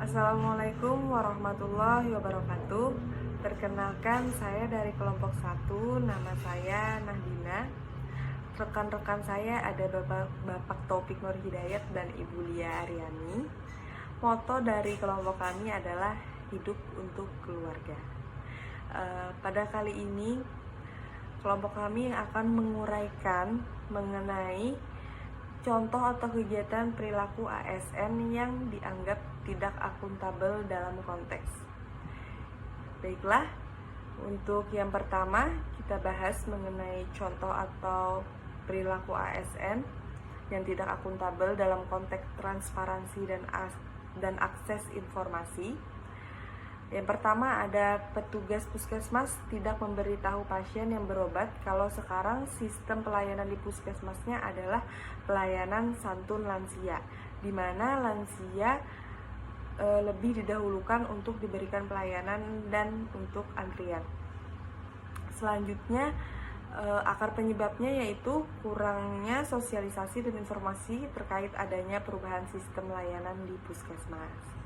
Assalamualaikum warahmatullahi wabarakatuh. Perkenalkan, saya dari kelompok 1, nama saya Nahdina. Rekan-rekan saya ada Bapak Taufik Nur Hidayat dan Ibu Lia Aryani. Moto dari kelompok kami adalah hidup untuk keluarga. Pada kali ini kelompok kami akan menguraikan mengenai contoh atau kegiatan perilaku ASN yang dianggap tidak akuntabel dalam konteks. Baiklah, untuk yang pertama kita bahas mengenai contoh atau perilaku ASN yang tidak akuntabel dalam konteks transparansi dan akses informasi. Yang pertama ada petugas puskesmas tidak memberitahu pasien yang berobat kalau sekarang sistem pelayanan di puskesmasnya adalah pelayanan santun lansia, di mana lansia lebih didahulukan untuk diberikan pelayanan dan untuk antrian. Selanjutnya akar penyebabnya yaitu kurangnya sosialisasi dan informasi terkait adanya perubahan sistem layanan di puskesmas.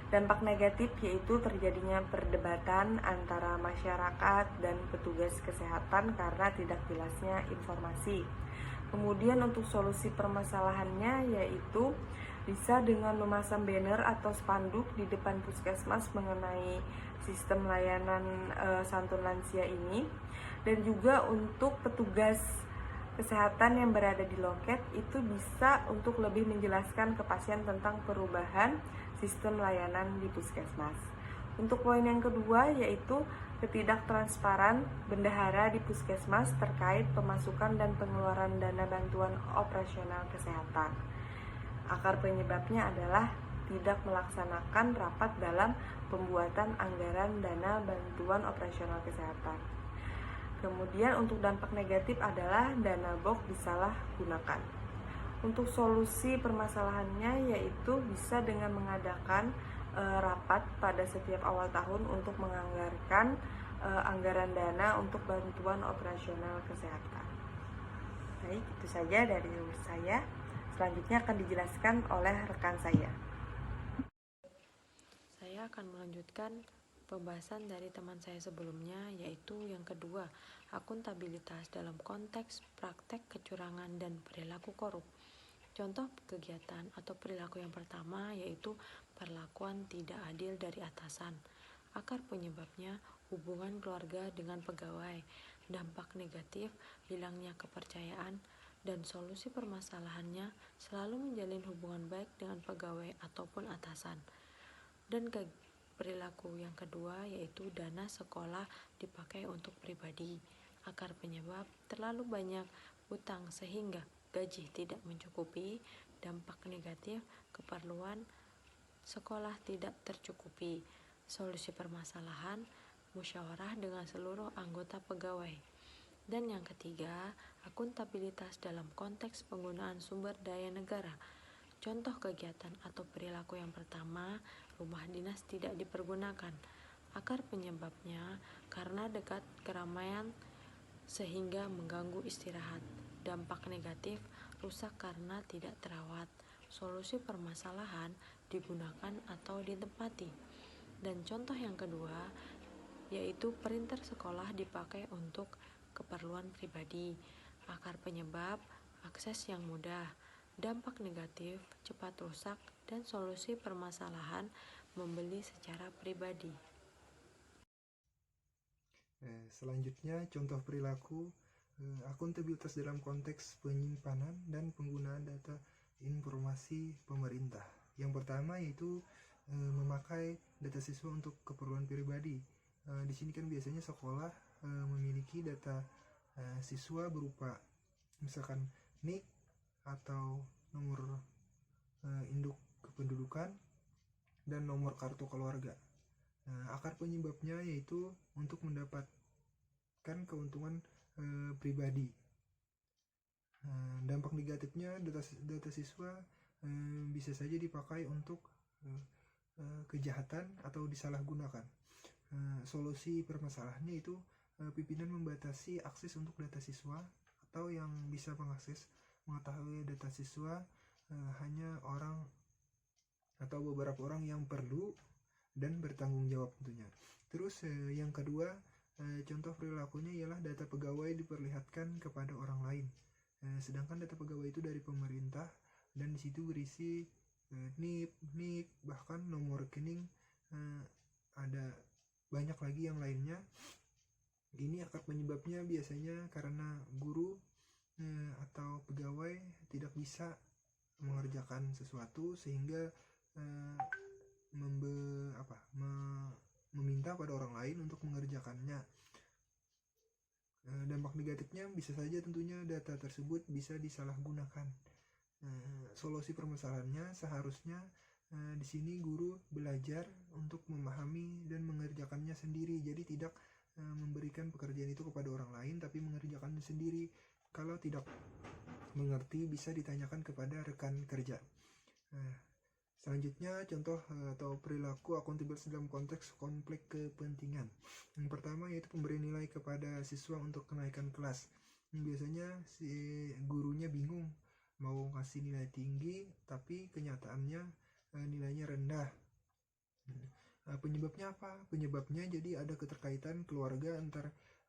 Dampak negatif yaitu terjadinya perdebatan antara masyarakat dan petugas kesehatan karena tidak jelasnya informasi. Kemudian untuk solusi permasalahannya yaitu bisa dengan memasang banner atau spanduk di depan puskesmas mengenai sistem layanan santun lansia ini, dan juga untuk petugas kesehatan yang berada di loket itu bisa untuk lebih menjelaskan ke pasien tentang perubahan sistem layanan di puskesmas. Untuk poin yang kedua yaitu ketidaktransparan bendahara di puskesmas terkait pemasukan dan pengeluaran dana bantuan operasional kesehatan. Akar penyebabnya adalah tidak melaksanakan rapat dalam pembuatan anggaran dana bantuan operasional kesehatan. Kemudian untuk dampak negatif adalah dana BOK disalahgunakan. Untuk solusi permasalahannya yaitu bisa dengan mengadakan rapat pada setiap awal tahun untuk menganggarkan anggaran dana untuk bantuan operasional kesehatan. Baik, itu saja dari saya. Selanjutnya akan dijelaskan oleh rekan saya. Saya akan melanjutkan pembahasan dari teman saya sebelumnya, yaitu yang kedua, akuntabilitas dalam konteks praktek kecurangan dan perilaku korup. Contoh kegiatan atau perilaku yang pertama yaitu perlakuan tidak adil dari atasan. Akar penyebabnya hubungan keluarga dengan pegawai, dampak negatif hilangnya kepercayaan, dan solusi permasalahannya selalu menjalin hubungan baik dengan pegawai ataupun atasan. Dan perilaku yang kedua yaitu dana sekolah dipakai untuk pribadi. Akar penyebab terlalu banyak utang sehingga gaji tidak mencukupi. Dampak negatif keperluan sekolah tidak tercukupi. Solusi permasalahan musyawarah dengan seluruh anggota pegawai. Dan yang ketiga, akuntabilitas dalam konteks penggunaan sumber daya negara. Contoh kegiatan atau perilaku yang pertama, rumah dinas tidak dipergunakan. Akar penyebabnya karena dekat keramaian sehingga mengganggu istirahat. Dampak negatif, rusak karena tidak terawat. Solusi permasalahan digunakan atau ditempati. Dan contoh yang kedua, yaitu printer sekolah dipakai untuk keperluan pribadi. Akar penyebab, akses yang mudah. Dampak negatif, cepat rusak, dan solusi permasalahan membeli secara pribadi. Selanjutnya, contoh perilaku akuntabilitas dalam konteks penyimpanan dan penggunaan data informasi pemerintah. Yang pertama yaitu memakai data siswa untuk keperluan pribadi. Di sini kan biasanya sekolah memiliki data siswa berupa misalkan NIK atau nomor induk kependudukan dan nomor kartu keluarga. Akar penyebabnya yaitu untuk mendapatkan keuntungan pribadi. Dampak negatifnya data siswa bisa saja dipakai untuk kejahatan atau disalahgunakan. Solusi permasalahannya itu pimpinan membatasi akses untuk data siswa, atau yang bisa mengakses mengetahui data siswa hanya orang atau beberapa orang yang perlu dan bertanggung jawab tentunya. Terus yang kedua, contoh perilakunya ialah data pegawai diperlihatkan kepada orang lain. Sedangkan data pegawai itu dari pemerintah dan di situ berisi NIP, bahkan nomor rekening, ada banyak lagi yang lainnya. Ini akar penyebabnya biasanya karena guru atau pegawai tidak bisa mengerjakan sesuatu sehingga meminta pada orang lain untuk mengerjakannya. Dampak negatifnya bisa saja tentunya data tersebut bisa disalahgunakan. Solusi permasalahannya seharusnya di sini guru belajar untuk memahami dan mengerjakannya sendiri, jadi tidak memberikan pekerjaan itu kepada orang lain tapi mengerjakannya sendiri. Kalau tidak mengerti bisa ditanyakan kepada rekan kerja. Selanjutnya contoh atau perilaku akuntabelitas dalam konteks konflik kepentingan. Yang pertama yaitu pemberian nilai kepada siswa untuk kenaikan kelas. Biasanya si gurunya bingung mau kasih nilai tinggi tapi kenyataannya nilainya rendah. Penyebabnya apa? Penyebabnya jadi ada keterkaitan keluarga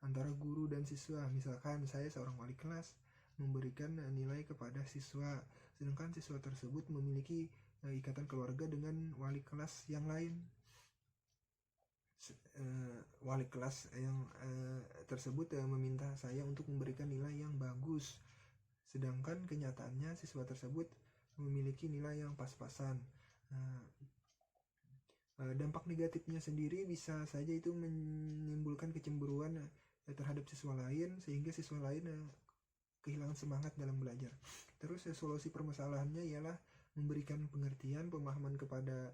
antara guru dan siswa. Misalkan saya seorang wali kelas memberikan nilai kepada siswa, sedangkan siswa tersebut memiliki ikatan keluarga dengan wali kelas yang lain. Wali kelas yang tersebut meminta saya untuk memberikan nilai yang bagus, sedangkan kenyataannya siswa tersebut memiliki nilai yang pas-pasan. Dampak negatifnya sendiri bisa saja itu menimbulkan kecemburuan terhadap siswa lain sehingga siswa lain kehilangan semangat dalam belajar. Terus solusi permasalahannya ialah memberikan pengertian, pemahaman kepada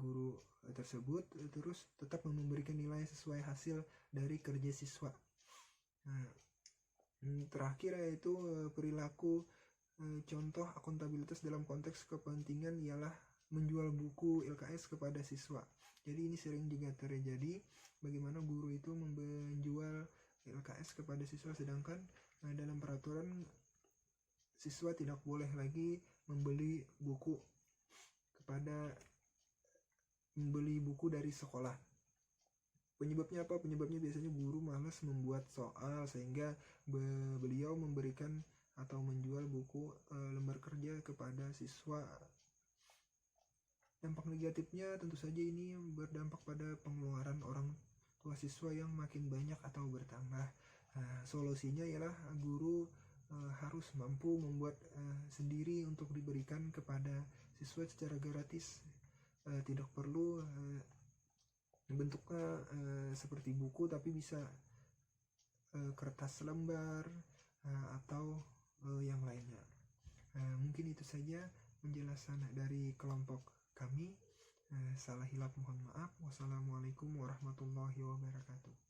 guru tersebut, terus tetap memberikan nilai sesuai hasil dari kerja siswa. Terakhir yaitu perilaku contoh akuntabilitas dalam konteks kepentingan ialah menjual buku LKS kepada siswa. Jadi ini sering juga terjadi, bagaimana guru itu menjual LKS kepada siswa, sedangkan dalam peraturan siswa tidak boleh lagi membeli buku dari sekolah. Penyebabnya apa? Penyebabnya biasanya guru malas membuat soal sehingga beliau memberikan atau menjual buku lembar kerja kepada siswa. Dampak negatifnya tentu saja ini berdampak pada pengeluaran orang tua siswa yang makin banyak atau bertambah. Solusinya ialah guru harus mampu membuat sendiri untuk diberikan kepada siswa secara gratis. Tidak perlu bentuknya seperti buku, tapi bisa kertas lembar atau yang lainnya. Mungkin itu saja penjelasan dari kelompok kami. Salah hilap mohon maaf. Wassalamualaikum warahmatullahi wabarakatuh.